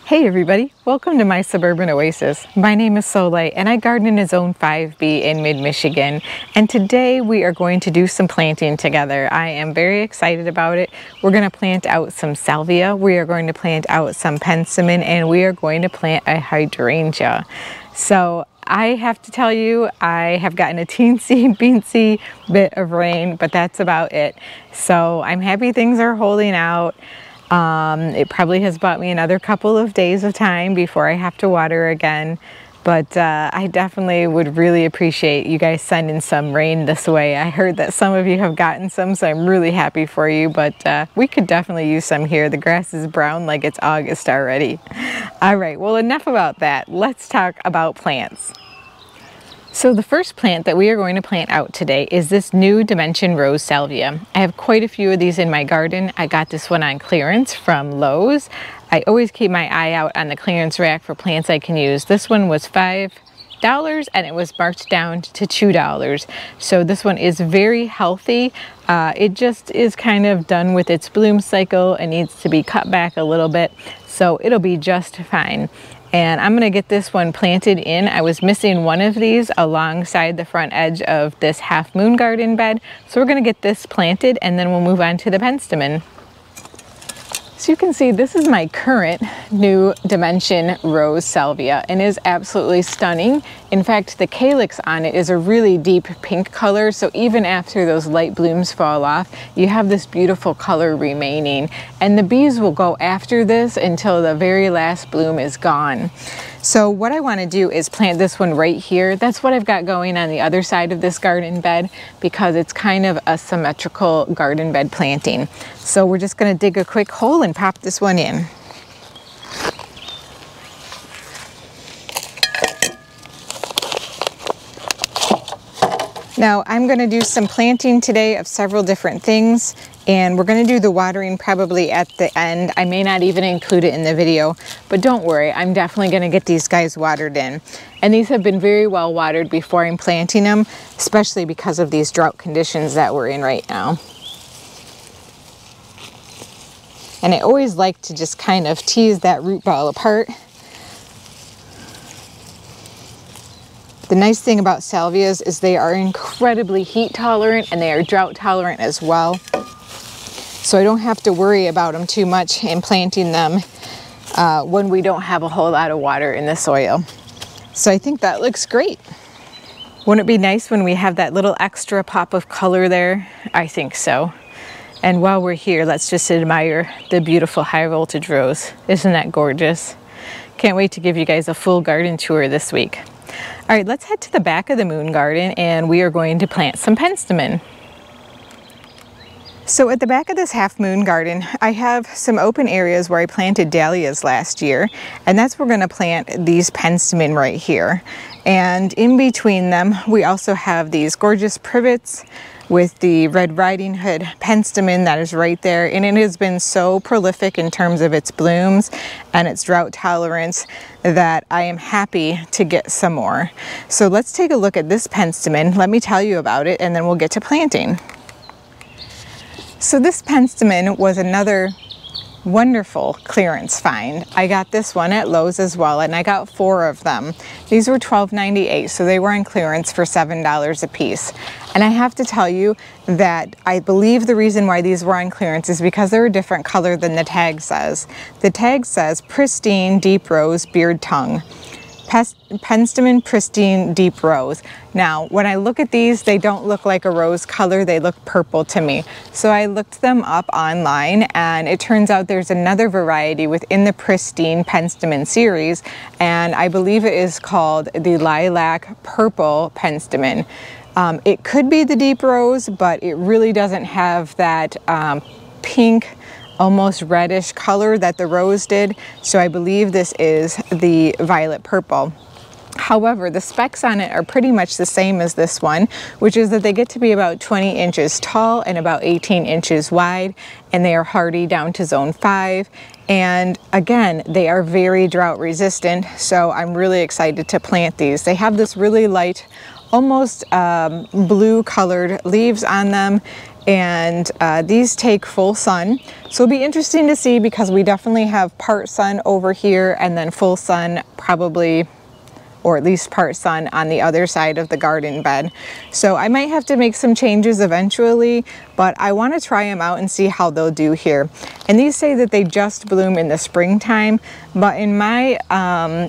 Hey everybody, welcome to my Suburban Oasis. My name is Soleil and I garden in a Zone 5B in mid-Michigan, and today we are going to do some planting together. I am very excited about it. We're going to plant out some Salvia, we are going to plant out some Penstemon, and we are going to plant a Hydrangea. So I have to tell you, I have gotten a teensy beensy bit of rain, but that's about it. So I'm happy things are holding out. It probably has bought me another couple of days of time before I have to water again, but I definitely would really appreciate you guys sending some rain this way. I heard that some of you have gotten some, so I'm really happy for you, but we could definitely use some here. The grass is brown like it's August already. All right, well, enough about that. Let's talk about plants. So the first plant that we are going to plant out today is this new Dimension Rose Salvia. I have quite a few of these in my garden. I got this one on clearance from Lowe's. I always keep my eye out on the clearance rack for plants I can use. This one was $5 and it was marked down to $2. So this one is very healthy. It just is kind of done with its bloom cycle and needs to be cut back a little bit. So it'll be just fine. And I'm gonna get this one planted in. I was missing one of these alongside the front edge of this half moon garden bed. So we're gonna get this planted and then we'll move on to the Penstemon. So you can see this is my current new Dimension Rose Salvia and it is absolutely stunning. In fact, the calyx on it is a really deep pink color, so even after those light blooms fall off, you have this beautiful color remaining. And the bees will go after this until the very last bloom is gone. So what I want to do is plant this one right here. That's what I've got going on the other side of this garden bed because it's kind of a symmetrical garden bed planting. So we're just going to dig a quick hole and pop this one in. Now I'm going to do some planting today of several different things, and we're going to do the watering probably at the end. I may not even include it in the video, but don't worry, I'm definitely going to get these guys watered in. And these have been very well watered before I'm planting them, especially because of these drought conditions that we're in right now. And I always like to just kind of tease that root ball apart. The nice thing about salvias is they are incredibly heat tolerant and they are drought tolerant as well. So I don't have to worry about them too much in planting them when we don't have a whole lot of water in the soil. So I think that looks great. Wouldn't it be nice when we have that little extra pop of color there? I think so. And while we're here, let's just admire the beautiful high voltage rose. Isn't that gorgeous? Can't wait to give you guys a full garden tour this week. All right, let's head to the back of the moon garden and we are going to plant some Penstemon. So at the back of this half moon garden, I have some open areas where I planted dahlias last year, and that's where we're going to plant these Penstemon right here. And in between them, we also have these gorgeous privets with the Red Riding Hood Penstemon that is right there, and it has been so prolific in terms of its blooms and its drought tolerance that I am happy to get some more. So let's take a look at this Penstemon. Let me tell you about it and then we'll get to planting. So this Penstemon was another wonderful clearance find. I got this one at Lowe's as well, and I got 4 of them. These were $12.98, so they were on clearance for $7 a piece. And I have to tell you that I believe the reason why these were on clearance is because they're a different color than the tag says. The tag says Pristine Deep Rose Beard Tongue. Penstemon Pristine Deep Rose. Now, when I look at these, they don't look like a rose color, they look purple to me. So I looked them up online, and it turns out there's another variety within the Pristine Penstemon series, and I believe it is called the Lilac Purple Penstemon. It could be the deep rose, but it really doesn't have that pink, almost reddish color that the rose did, so I believe this is the violet purple. However, the specs on it are pretty much the same as this one, which is that they get to be about 20 inches tall and about 18 inches wide, and they are hardy down to zone 5. And again, they are very drought resistant, so I'm really excited to plant these. They have this really light, almost blue colored leaves on them, and these take full sun. So it'll be interesting to see, because we definitely have part sun over here and then full sun probably, or at least part sun on the other side of the garden bed. So I might have to make some changes eventually, but I want to try them out and see how they'll do here. And these say that they just bloom in the springtime, but in my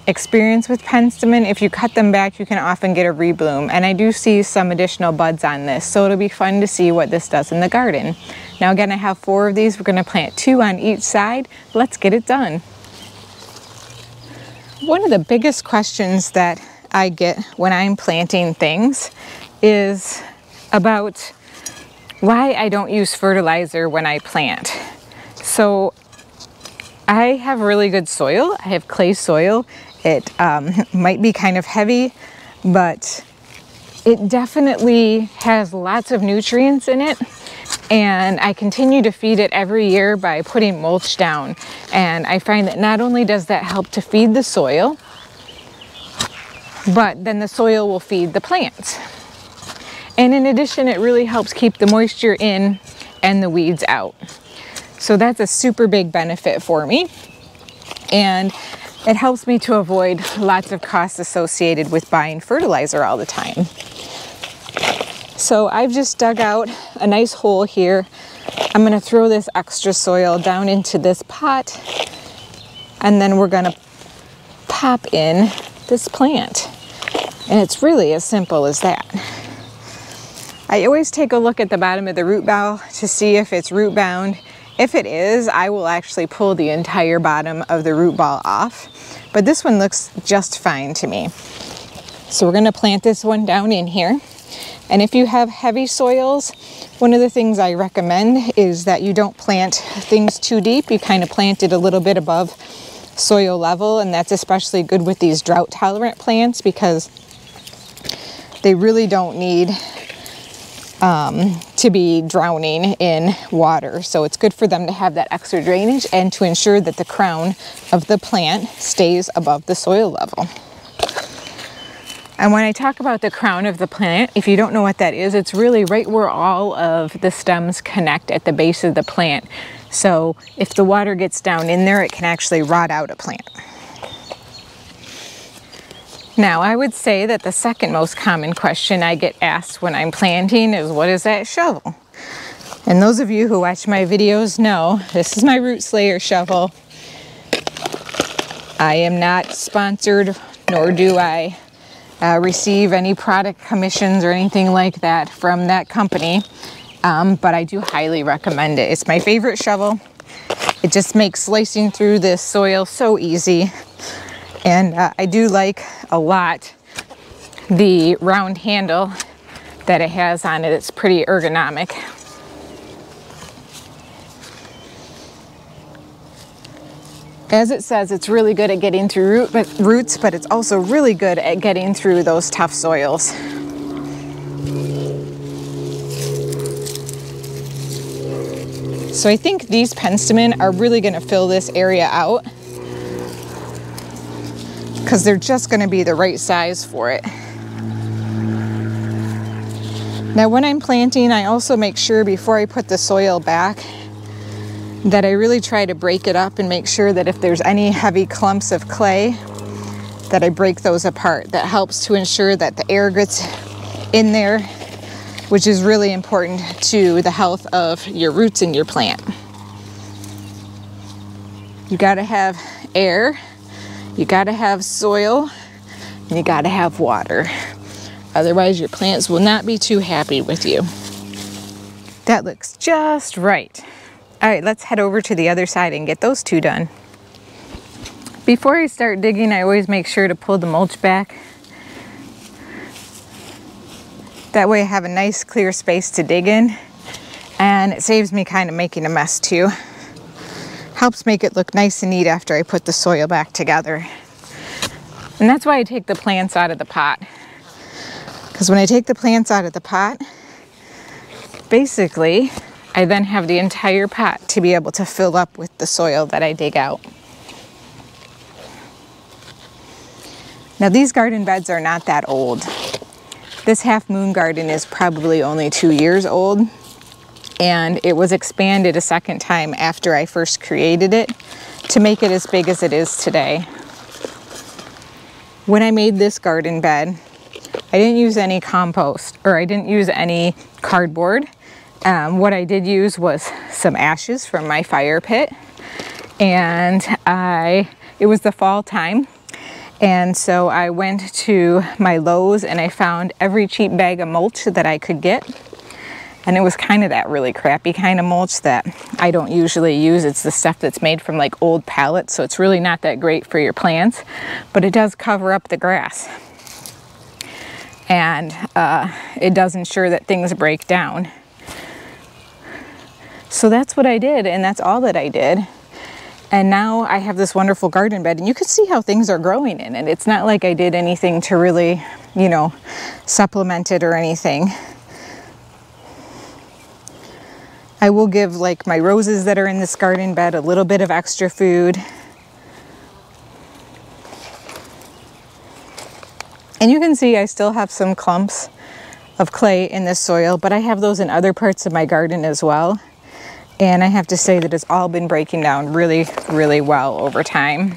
experience with Penstemon, if you cut them back, you can often get a rebloom. And I do see some additional buds on this, so it'll be fun to see what this does in the garden. Now again, I have 4 of these. We're going to plant 2 on each side. Let's get it done. One of the biggest questions that I get when I'm planting things is about why I don't use fertilizer when I plant. So I have really good soil. I have clay soil. It might be kind of heavy, but it definitely has lots of nutrients in it. And I continue to feed it every year by putting mulch down. And I find that not only does that help to feed the soil, but then the soil will feed the plants. And in addition, it really helps keep the moisture in and the weeds out. So that's a super big benefit for me. And it helps me to avoid lots of costs associated with buying fertilizer all the time. So I've just dug out a nice hole here. I'm going to throw this extra soil down into this pot, and then we're going to pop in this plant. And it's really as simple as that. I always take a look at the bottom of the root ball to see if it's root bound. If it is, I will actually pull the entire bottom of the root ball off. But this one looks just fine to me. So we're going to plant this one down in here. And if you have heavy soils, one of the things I recommend is that you don't plant things too deep. You kind of plant it a little bit above soil level, and that's especially good with these drought tolerant plants because they really don't need to be drowning in water. So it's good for them to have that extra drainage and to ensure that the crown of the plant stays above the soil level. And when I talk about the crown of the plant, if you don't know what that is, it's really right where all of the stems connect at the base of the plant. So if the water gets down in there, it can actually rot out a plant. Now, I would say that the second most common question I get asked when I'm planting is, what is that shovel? And those of you who watch my videos know this is my root slayer shovel. I am not sponsored, nor do I receive any product commissions or anything like that from that company, but I do highly recommend it. It's my favorite shovel. It just makes slicing through this soil so easy, and I do like a lot the round handle that it has on it. It's pretty ergonomic. As it says, it's really good at getting through roots, but it's also really good at getting through those tough soils. So I think these Penstemon are really going to fill this area out because they're just going to be the right size for it. Now when I'm planting, I also make sure before I put the soil back that I really try to break it up and make sure that if there's any heavy clumps of clay, that I break those apart. That helps to ensure that the air gets in there, which is really important to the health of your roots in your plant. You gotta have air, you gotta have soil, and you gotta have water. Otherwise, your plants will not be too happy with you. That looks just right. All right, let's head over to the other side and get those 2 done. Before I start digging, I always make sure to pull the mulch back. That way I have a nice clear space to dig in, and it saves me kind of making a mess too. Helps make it look nice and neat after I put the soil back together. And that's why I take the plants out of the pot. Because when I take the plants out of the pot, basically, I then have the entire pot to be able to fill up with the soil that I dig out. Now these garden beds are not that old. This half moon garden is probably only 2 years old. and it was expanded a second time after I first created it to make it as big as it is today. When I made this garden bed, I didn't use any compost, or I didn't use any cardboard. What I did use was some ashes from my fire pit, and it was the fall time, and so I went to my Lowe's and I found every cheap bag of mulch that I could get. And it was kind of that really crappy kind of mulch that I don't usually use. It's the stuff that's made from like old pallets, so it's really not that great for your plants, but it does cover up the grass. And it does ensure that things break down. So that's what I did, and that's all that I did. And now I have this wonderful garden bed, and you can see how things are growing in it. It's not like I did anything to really, you know, supplement it or anything. I will give like my roses that are in this garden bed a little bit of extra food. And you can see I still have some clumps of clay in this soil, but I have those in other parts of my garden as well. And I have to say that it's all been breaking down really, really well over time.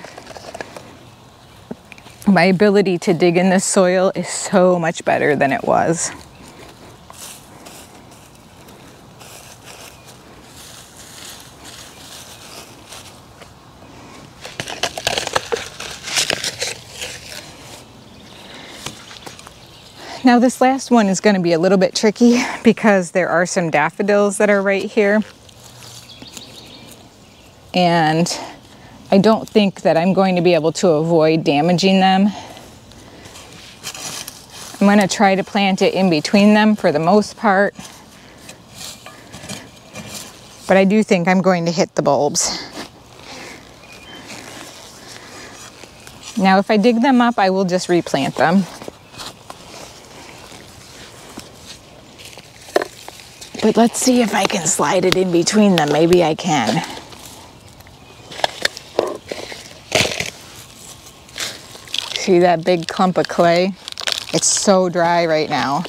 My ability to dig in this soil is so much better than it was. Now this last one is going to be a little bit tricky because there are some daffodils that are right here. And I don't think that I'm going to be able to avoid damaging them. I'm going to try to plant it in between them for the most part. But I do think I'm going to hit the bulbs. Now if I dig them up, I will just replant them. But let's see if I can slide it in between them. Maybe I can. See that big clump of clay? It's so dry right now.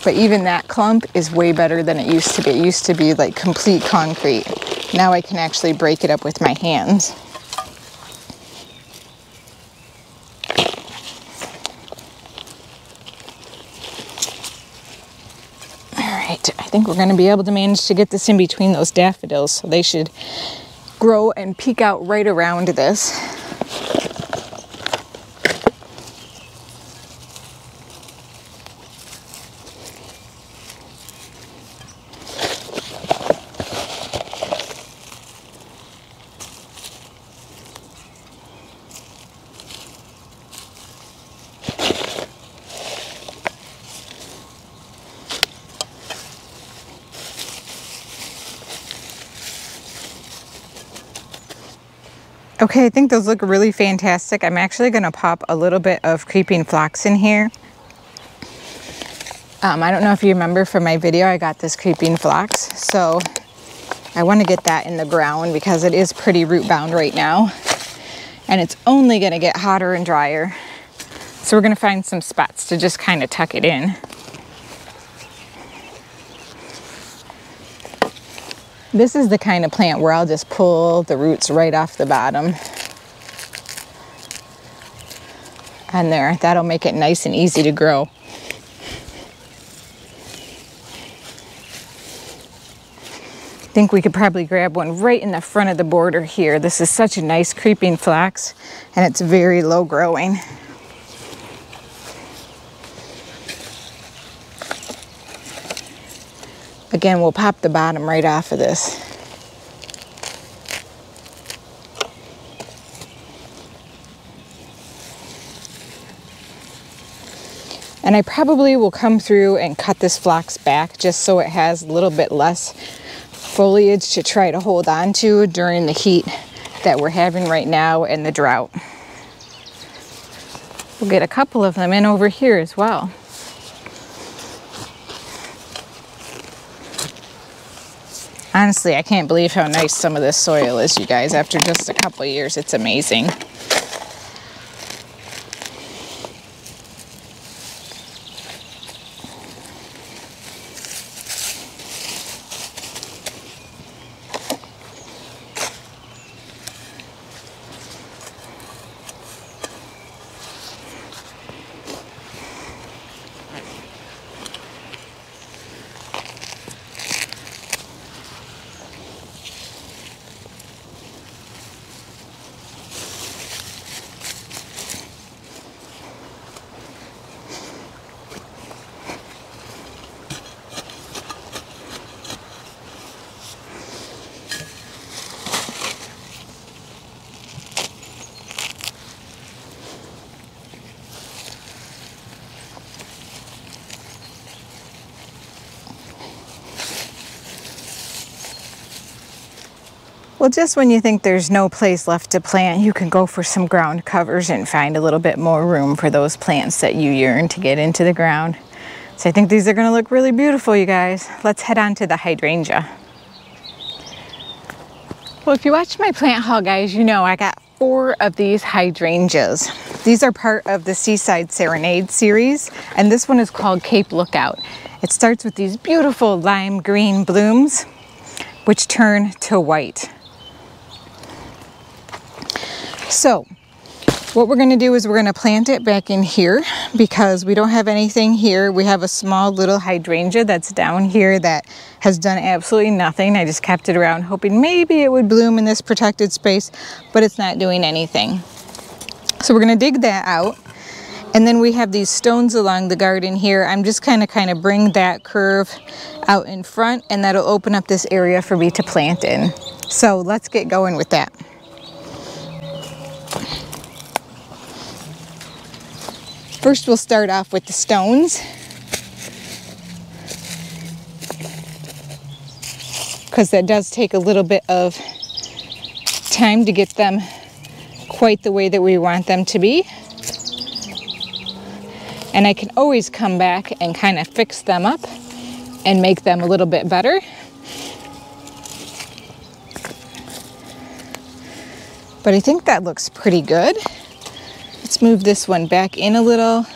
But even that clump is way better than it used to be. It used to be like complete concrete. Now I can actually break it up with my hands. I think we're going to be able to manage to get this in between those daffodils, so they should grow and peek out right around this. Okay, I think those look really fantastic. I'm actually going to pop a little bit of creeping phlox in here. I don't know if you remember from my video, I got this creeping phlox. So I want to get that in the ground because it is pretty root bound right now. And it's only going to get hotter and drier. So we're going to find some spots to just kind of tuck it in. This is the kind of plant where I'll just pull the roots right off the bottom. And there, that'll make it nice and easy to grow. I think we could probably grab one right in the front of the border here. This is such a nice creeping phlox, and it's very low growing. Again, we'll pop the bottom right off of this. And I probably will come through and cut this phlox back just so it has a little bit less foliage to try to hold on to during the heat that we're having right now and the drought. We'll get a couple of them in over here as well. Honestly, I can't believe how nice some of this soil is, you guys. After just a couple of years, it's amazing. Well, just when you think there's no place left to plant, you can go for some ground covers and find a little bit more room for those plants that you yearn to get into the ground. So I think these are going to look really beautiful, you guys. Let's head on to the hydrangea. Well, if you watched my plant haul, guys, you know I got 4 of these hydrangeas. These are part of the Seaside Serenade series, and this one is called Cape Lookout. It starts with these beautiful lime green blooms, which turn to white. So what we're going to do is we're going to plant it back in here because we don't have anything here. We have a small little hydrangea that's down here that has done absolutely nothing. I just kept it around hoping maybe it would bloom in this protected space, but it's not doing anything. So we're going to dig that out. And then we have these stones along the garden here. I'm just kind of bring that curve out in front, and that'll open up this area for me to plant in. So let's get going with that. First, we'll start off with the stones, because that does take a little bit of time to get them quite the way that we want them to be. And I can always come back and kind of fix them up and make them a little bit better. But I think that looks pretty good. Let's move this one back in a little.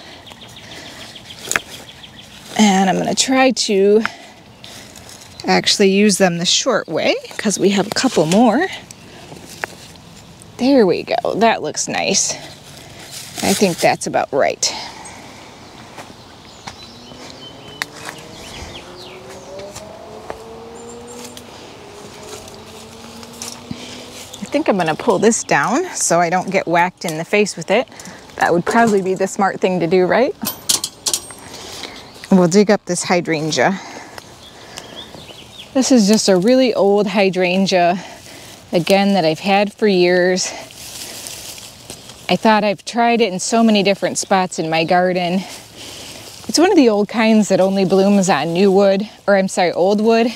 And I'm going to try to actually use them the short way because we have a couple more. There we go. That looks nice. I think that's about right. I think I'm going to pull this down so I don't get whacked in the face with it. That would probably be the smart thing to do, right? And we'll dig up this hydrangea. This is just a really old hydrangea, again, that I've had for years. I thought I've tried it in so many different spots in my garden. It's one of the old kinds that only blooms on new wood, or I'm sorry, old wood.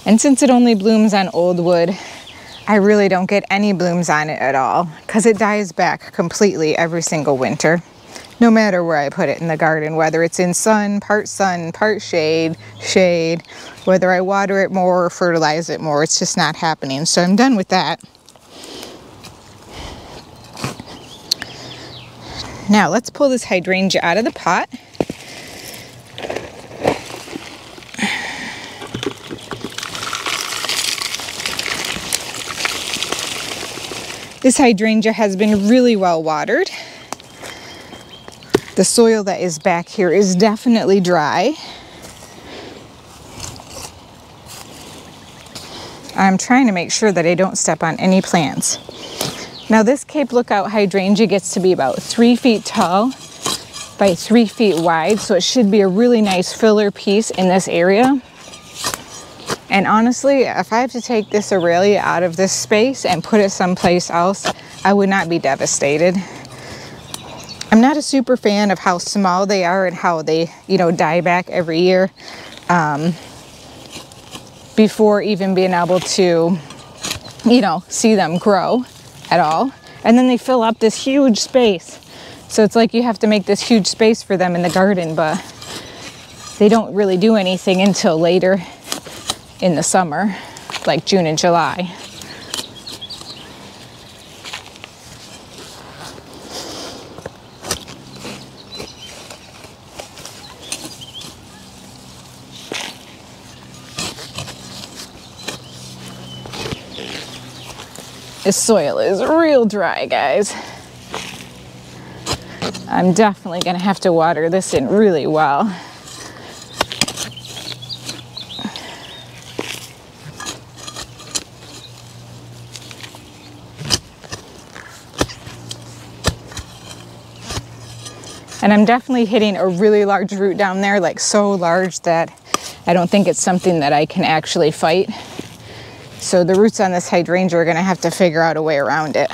And since it only blooms on old wood, I really don't get any blooms on it at all because it dies back completely every single winter, no matter where I put it in the garden, whether it's in sun, part shade, whether I water it more or fertilize it more, it's just not happening. So I'm done with that. Now let's pull this hydrangea out of the pot. This hydrangea has been really well watered. The soil that is back here is definitely dry. I'm trying to make sure that I don't step on any plants. Now this Cape Lookout hydrangea gets to be about 3 feet tall by 3 feet wide, so it should be a really nice filler piece in this area. And honestly, if I have to take this Aurelia out of this space and put it someplace else, I would not be devastated. I'm not a super fan of how small they are and how they, die back every year before even being able to, see them grow at all. And then they fill up this huge space. So it's like you have to make this huge space for them in the garden, but they don't really do anything until later in the summer, like June and July. This soil is real dry, guys. I'm definitely gonna have to water this in really well. And I'm definitely hitting a really large root down there, like so large that I don't think it's something that I can actually fight. So the roots on this hydrangea are gonna have to figure out a way around it.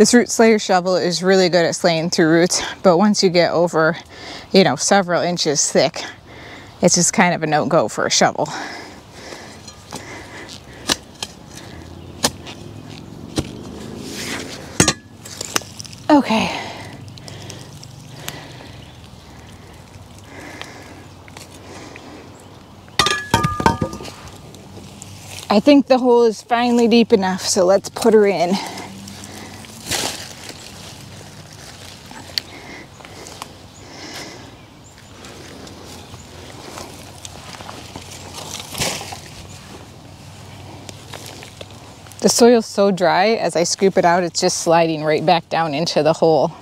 This root slayer shovel is really good at slaying through roots, but once you get over, you know, several inches thick, it's just kind of a no-go for a shovel. Okay. I think the hole is finally deep enough, so let's put her in. The soil's so dry, as I scoop it out, it's just sliding right back down into the hole.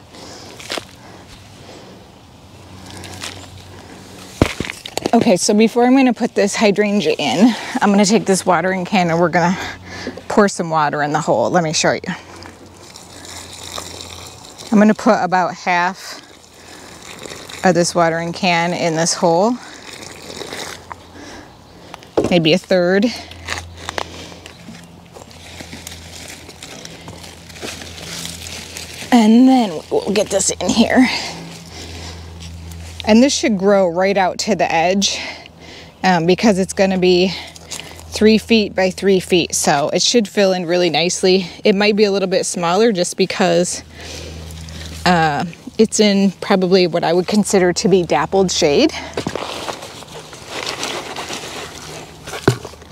Okay, so before I'm gonna put this hydrangea in, I'm gonna take this watering can and we're gonna pour some water in the hole. Let me show you. I'm gonna put about half of this watering can in this hole, maybe a third. And then we'll get this in here. And this should grow right out to the edge because it's going to be 3 feet by 3 feet. So it should fill in really nicely. It might be a little bit smaller just because it's in probably what I would consider to be dappled shade,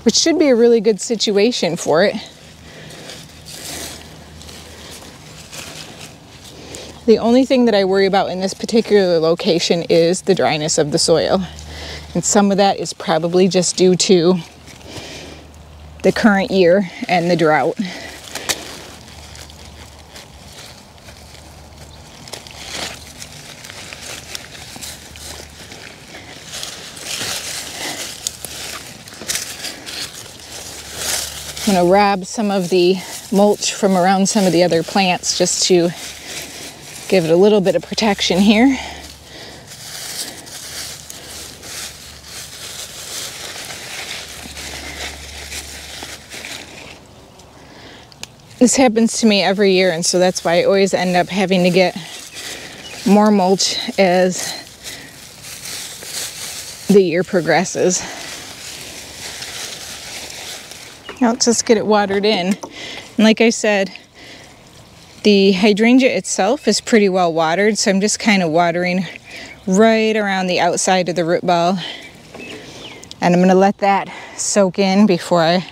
which should be a really good situation for it. The only thing that I worry about in this particular location is the dryness of the soil. And some of that is probably just due to the current year and the drought. I'm going to rob some of the mulch from around some of the other plants just to give it a little bit of protection here. This happens to me every year, and so that's why I always end up having to get more mulch as the year progresses. Now let's just get it watered in. And like I said, the hydrangea itself is pretty well watered, so I'm just kind of watering right around the outside of the root ball. And I'm going to let that soak in before I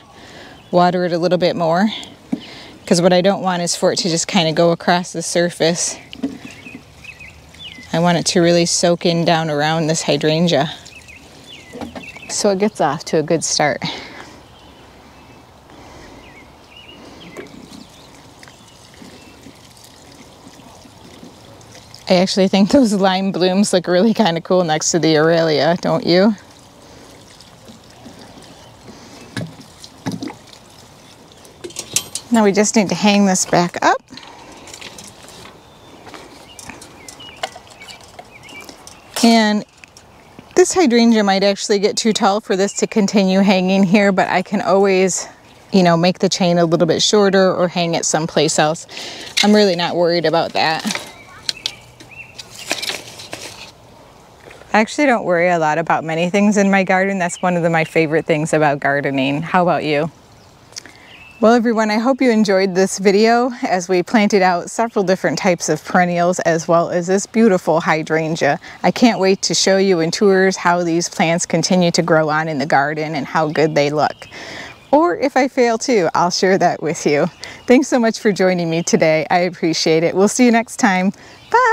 water it a little bit more, because what I don't want is for it to just kind of go across the surface. I want it to really soak in down around this hydrangea so it gets off to a good start. I actually think those lime blooms look really kind of cool next to the Aurelia, don't you? Now we just need to hang this back up. And this hydrangea might actually get too tall for this to continue hanging here, but I can always, you know, make the chain a little bit shorter or hang it someplace else. I'm really not worried about that. I actually don't worry a lot about many things in my garden. That's one of my favorite things about gardening. How about you? Well, everyone, I hope you enjoyed this video as we planted out several different types of perennials as well as this beautiful hydrangea. I can't wait to show you in tours how these plants continue to grow on in the garden and how good they look. Or if I fail too, I'll share that with you. Thanks so much for joining me today. I appreciate it. We'll see you next time. Bye!